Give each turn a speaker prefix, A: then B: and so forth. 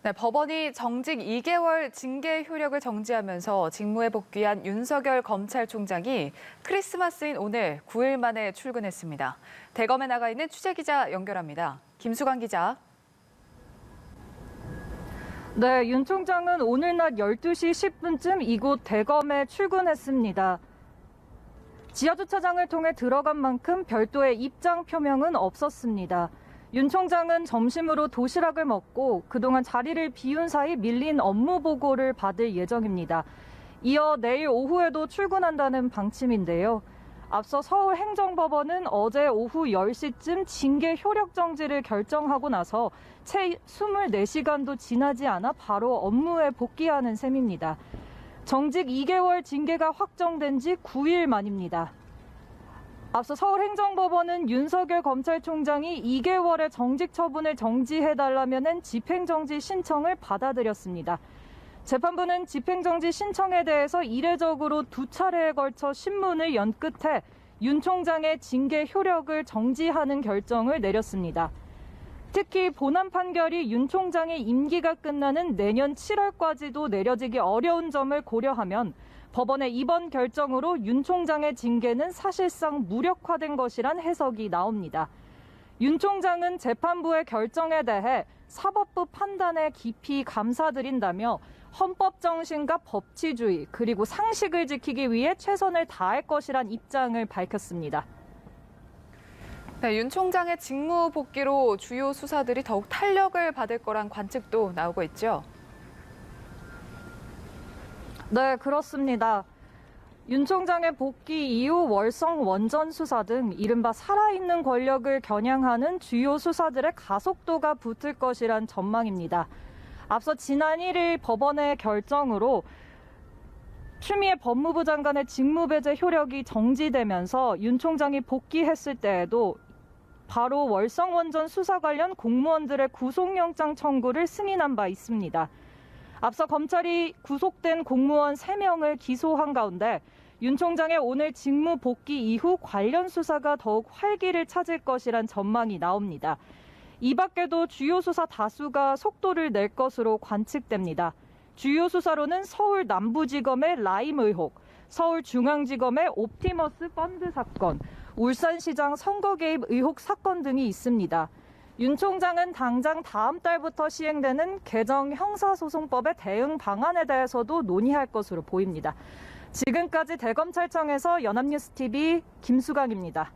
A: 네, 법원이 정직 2개월 징계 효력을 정지하면서 직무에 복귀한 윤석열 검찰총장이 크리스마스인 오늘 9일 만에 출근했습니다. 대검에 나가 있는 취재기자 연결합니다. 김수강 기자.
B: 네, 윤 총장은 오늘 낮 12시 10분쯤 이곳 대검에 출근했습니다. 지하주차장을 통해 들어간 만큼 별도의 입장 표명은 없었습니다. 윤 총장은 점심으로 도시락을 먹고 그동안 자리를 비운 사이 밀린 업무 보고를 받을 예정입니다. 이어 내일 오후에도 출근한다는 방침인데요. 앞서 서울행정법원은 어제 오후 10시쯤 징계 효력 정지를 결정하고 나서 채 24시간도 지나지 않아 바로 업무에 복귀하는 셈입니다. 정직 2개월 징계가 확정된 지 9일 만입니다. 앞서 서울행정법원은 윤석열 검찰총장이 2개월의 정직 처분을 정지해달라는 집행정지 신청을 받아들였습니다. 재판부는 집행정지 신청에 대해서 이례적으로 2차례에 걸쳐 신문을 연 끝에 윤 총장의 징계 효력을 정지하는 결정을 내렸습니다. 특히 본안 판결이 윤 총장의 임기가 끝나는 내년 7월까지도 내려지기 어려운 점을 고려하면 법원의 이번 결정으로 윤 총장의 징계는 사실상 무력화된 것이란 해석이 나옵니다. 윤 총장은 재판부의 결정에 대해 사법부 판단에 깊이 감사드린다며 헌법 정신과 법치주의 그리고 상식을 지키기 위해 최선을 다할 것이란 입장을 밝혔습니다.
A: 네, 윤 총장의 직무 복귀로 주요 수사들이 더욱 탄력을 받을 거란 관측도 나오고 있죠.
B: 네, 그렇습니다. 윤 총장의 복귀 이후 월성 원전 수사 등 이른바 살아있는 권력을 겨냥하는 주요 수사들의 가속도가 붙을 것이란 전망입니다. 앞서 지난 1일 법원의 결정으로 추미애 법무부 장관의 직무배제 효력이 정지되면서 윤 총장이 복귀했을 때에도 바로 월성 원전 수사 관련 공무원들의 구속영장 청구를 승인한 바 있습니다. 앞서 검찰이 구속된 공무원 3명을 기소한 가운데 윤 총장의 오늘 직무 복귀 이후 관련 수사가 더욱 활기를 찾을 것이란 전망이 나옵니다. 이 밖에도 주요 수사 다수가 속도를 낼 것으로 관측됩니다. 주요 수사로는 서울 남부지검의 라임 의혹, 서울중앙지검의 옵티머스 펀드 사건, 울산시장 선거 개입 의혹 사건 등이 있습니다. 윤 총장은 당장 다음 달부터 시행되는 개정 형사소송법의 대응 방안에 대해서도 논의할 것으로 보입니다. 지금까지 대검찰청에서 연합뉴스TV 김수강입니다.